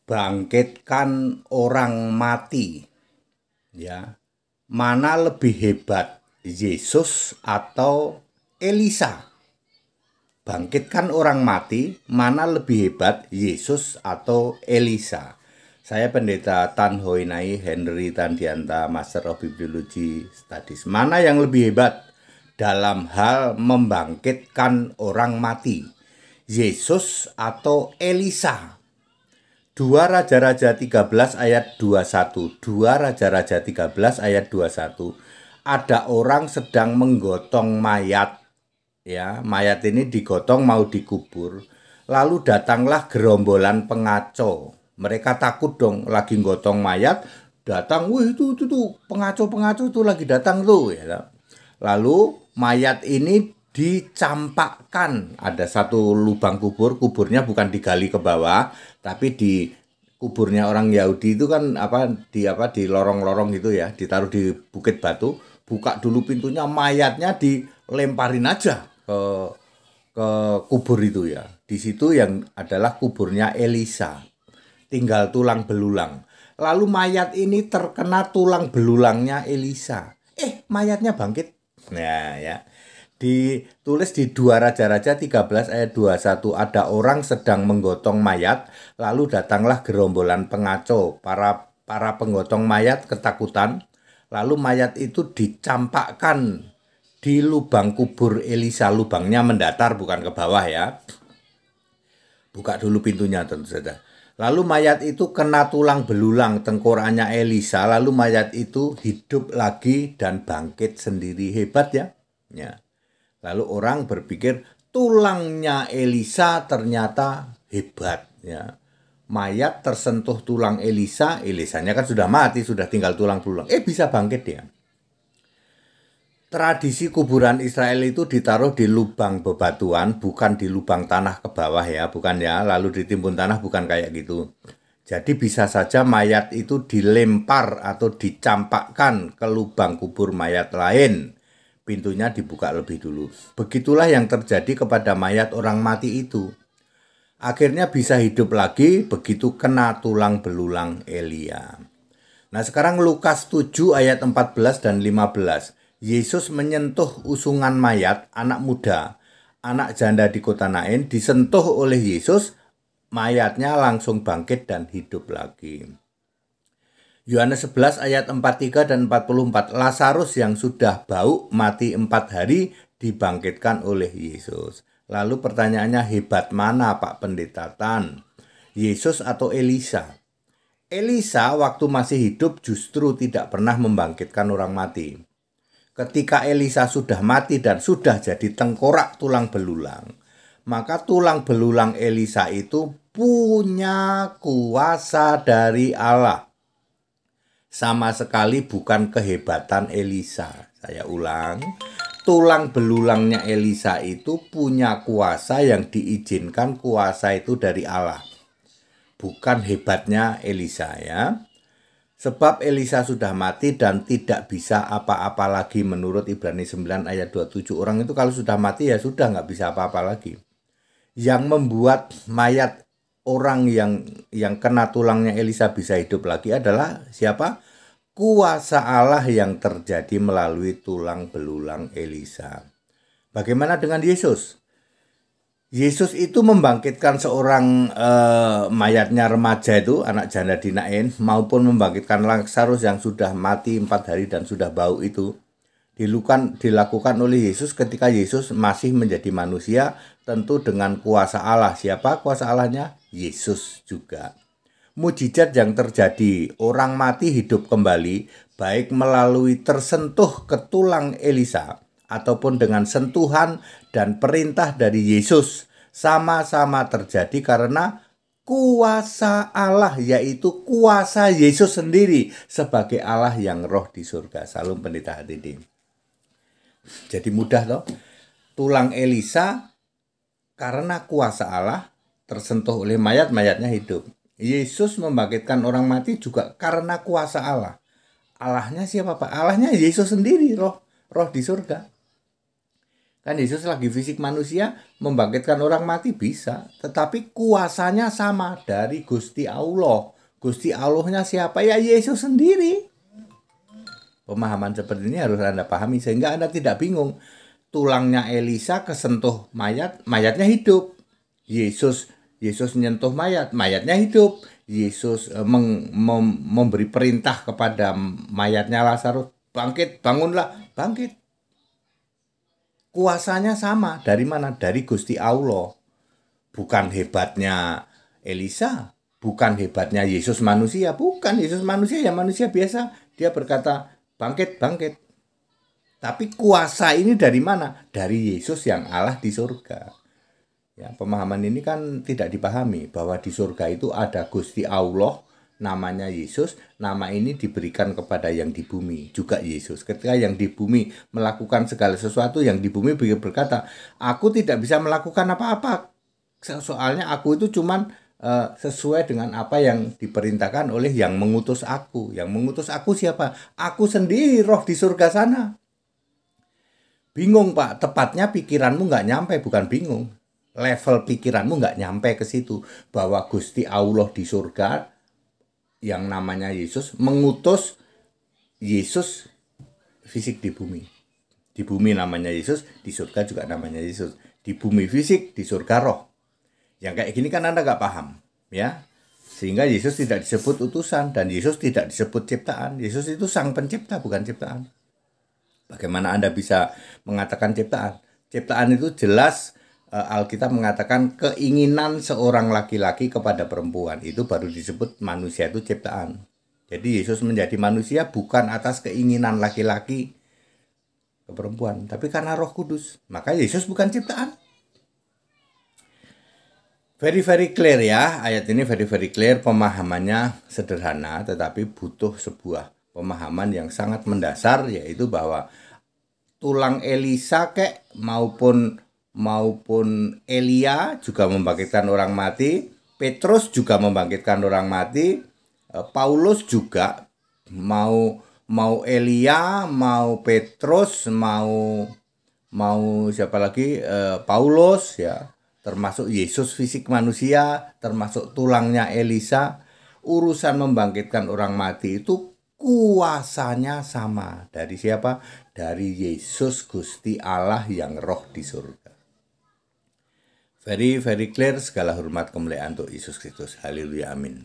bangkitkan orang mati, ya. Mana lebih hebat, Yesus atau Elisa? Bangkitkan orang mati, mana lebih hebat, Yesus atau Elisa? Saya Pendeta Tan Hoi Nai Henry Tandianta, Master of Bibliology Studies. Mana yang lebih hebat dalam hal membangkitkan orang mati, Yesus atau Elisa? 2 Raja-Raja 13 ayat 21. 2 Raja-Raja 13 ayat 21. Ada orang sedang menggotong mayat. Ya, mayat ini digotong mau dikubur. Lalu datanglah gerombolan pengaco. Mereka takut dong, lagi gotong mayat, datang, wih itu pengaco-pengaco itu lagi datang tuh, ya. Lalu mayat ini dicampakkan. Ada satu lubang kubur, kuburnya bukan digali ke bawah, tapi di kuburnya orang Yahudi itu kan di lorong-lorong gitu ya, ditaruh di bukit batu, buka dulu pintunya, mayatnya dilemparin aja ke kubur itu ya. Di situ yang adalah kuburnya Elisa. Tinggal tulang belulang. Lalu mayat ini terkena tulang belulangnya Elisa. Mayatnya bangkit. Nah, ya. Ditulis di 2 Raja-Raja 13 ayat 21, ada orang sedang menggotong mayat, lalu datanglah gerombolan pengaco. Para penggotong mayat ketakutan, lalu mayat itu dicampakkan di lubang kubur Elisa. Lubangnya mendatar, bukan ke bawah ya. Buka dulu pintunya tentu saja. Lalu mayat itu kena tulang belulang tengkoraknya Elisa, lalu mayat itu hidup lagi dan bangkit sendiri. Hebat ya. Ya. Lalu orang berpikir tulangnya Elisa ternyata hebat ya. Mayat tersentuh tulang Elisa, Elisanya kan sudah mati, sudah tinggal tulang belulang. Bisa bangkit dia. Tradisi kuburan Israel itu ditaruh di lubang bebatuan, bukan di lubang tanah ke bawah ya, bukan ya, lalu ditimbun tanah, bukan kayak gitu. Jadi bisa saja mayat itu dilempar atau dicampakkan ke lubang kubur mayat lain. Pintunya dibuka lebih dulu. Begitulah yang terjadi kepada mayat orang mati itu. Akhirnya bisa hidup lagi begitu kena tulang belulang Elia. Nah sekarang Lukas 7 ayat 14 dan 15. Yesus menyentuh usungan mayat anak muda, anak janda di kota Nain, disentuh oleh Yesus, mayatnya langsung bangkit dan hidup lagi. Yohanes 11 ayat 43 dan 44, Lazarus yang sudah bau mati 4 hari dibangkitkan oleh Yesus. Lalu pertanyaannya, hebat mana Pak Pendeta Tan? Yesus atau Elisa? Elisa waktu masih hidup justru tidak pernah membangkitkan orang mati. Ketika Elisa sudah mati dan sudah jadi tengkorak tulang belulang, maka tulang belulang Elisa itu punya kuasa dari Allah. Sama sekali bukan kehebatan Elisa. Saya ulang, tulang belulangnya Elisa itu punya kuasa yang diizinkan, kuasa itu dari Allah. Bukan hebatnya Elisa ya. Sebab Elisa sudah mati dan tidak bisa apa-apa lagi menurut Ibrani 9 ayat 27. Orang itu kalau sudah mati ya sudah nggak bisa apa-apa lagi. Yang membuat mayat orang yang kena tulangnya Elisa bisa hidup lagi adalah siapa? Kuasa Allah yang terjadi melalui tulang belulang Elisa. Bagaimana dengan Yesus? Yesus itu membangkitkan seorang mayatnya remaja itu, anak janda di Nain, maupun membangkitkan Lazarus yang sudah mati 4 hari dan sudah bau itu, dilakukan oleh Yesus ketika Yesus masih menjadi manusia, tentu dengan kuasa Allah. Siapa kuasa Allahnya? Yesus juga. Mujizat yang terjadi, orang mati hidup kembali, baik melalui tersentuh ke tulang Elisa, ataupun dengan sentuhan dan perintah dari Yesus, sama-sama terjadi karena kuasa Allah, yaitu kuasa Yesus sendiri sebagai Allah yang roh di surga. Salam Pendeta Hatidin. Jadi mudah toh. Tulang Elisa karena kuasa Allah tersentuh oleh mayat, mayatnya hidup. Yesus membangkitkan orang mati juga karena kuasa Allah. Allahnya siapa Pak? Allahnya Yesus sendiri, roh di surga. Kan Yesus lagi fisik manusia, membangkitkan orang mati bisa. Tetapi kuasanya sama dari Gusti Allah. Gusti Allahnya siapa? Ya Yesus sendiri. Pemahaman seperti ini harus Anda pahami sehingga Anda tidak bingung. Tulangnya Elisa kesentuh mayat, mayatnya hidup. Yesus menyentuh mayat, mayatnya hidup. Yesus memberi perintah kepada mayatnya Lazarus, bangkit, bangunlah, bangkit. Kuasanya sama. Dari mana? Dari Gusti Allah. Bukan hebatnya Elisa, bukan hebatnya Yesus manusia, bukan. Yesus manusia ya manusia biasa. Dia berkata, bangkit, bangkit. Tapi kuasa ini dari mana? Dari Yesus yang Allah di surga. Ya, pemahaman ini kan tidak dipahami bahwa di surga itu ada Gusti Allah, namanya Yesus. Nama ini diberikan kepada yang di bumi, juga Yesus. Ketika yang di bumi melakukan segala sesuatu, yang di bumi berkata, aku tidak bisa melakukan apa-apa. Soalnya aku itu cuman sesuai dengan apa yang diperintahkan oleh yang mengutus aku. Yang mengutus aku siapa? Aku sendiri, roh di surga sana. Bingung Pak, tepatnya pikiranmu nggak nyampe, bukan bingung. Level pikiranmu nggak nyampe ke situ. Bahwa Gusti Allah di surga, yang namanya Yesus, mengutus Yesus fisik di bumi. Di bumi namanya Yesus, di surga juga namanya Yesus. Di bumi fisik, di surga roh. Yang kayak gini kan Anda nggak paham. Ya, sehingga Yesus tidak disebut utusan dan Yesus tidak disebut ciptaan. Yesus itu sang pencipta, bukan ciptaan. Bagaimana Anda bisa mengatakan ciptaan? Ciptaan itu jelas Alkitab mengatakan keinginan seorang laki-laki kepada perempuan. Itu baru disebut manusia itu ciptaan. Jadi Yesus menjadi manusia bukan atas keinginan laki-laki ke perempuan, tapi karena Roh Kudus. Maka Yesus bukan ciptaan. Very clear ya, ayat ini very clear, pemahamannya sederhana tetapi butuh sebuah pemahaman yang sangat mendasar, yaitu bahwa tulang Elisa maupun Elia juga membangkitkan orang mati, Petrus juga membangkitkan orang mati, Paulus juga, mau Elia, mau Petrus, mau siapa lagi, Paulus ya, termasuk Yesus fisik manusia, termasuk tulangnya Elisa. Urusan membangkitkan orang mati itu kuasanya sama. Dari siapa? Dari Yesus Gusti Allah yang roh di surga. Very clear. Segala hormat kemuliaan untuk Yesus Kristus. Haleluya, amin.